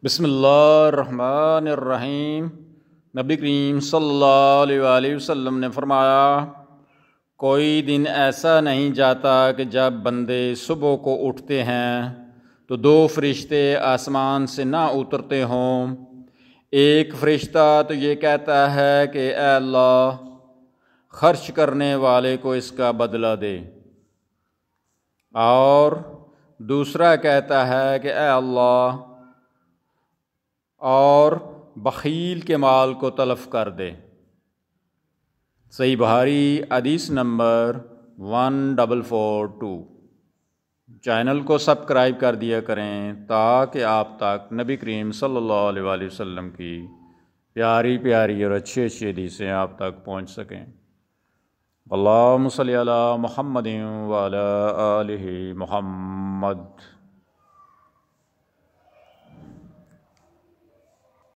بسم اللہ الرحمن الرحیم۔ نبی کریم صلی اللہ علیہ وآلہ وسلم نے فرمایا، کوئی دن ایسا نہیں جاتا کہ جب بندے صبح کو اٹھتے ہیں تو دو فرشتے آسمان سے نہ اترتے ہوں۔ ایک فرشتہ تو یہ کہتا ہے کہ اے اللہ، خرچ کرنے والے کو اس کا بدلہ دے، اور دوسرا کہتا ہے کہ اے اللہ، اور بخیل کے مال کو تلف کر دے۔ صحیح بخاری حدیث نمبر 1442۔ چینل کو سبسکرائب کر دیا کریں تاکہ آپ تک نبی کریم صلی اللہ علیہ وآلہ وسلم کی پیاری پیاری اور اچھی اچھی حدیثیں آپ تک پہنچ سکیں۔ اللہم صلی علی محمد وعلی آلہ محمد۔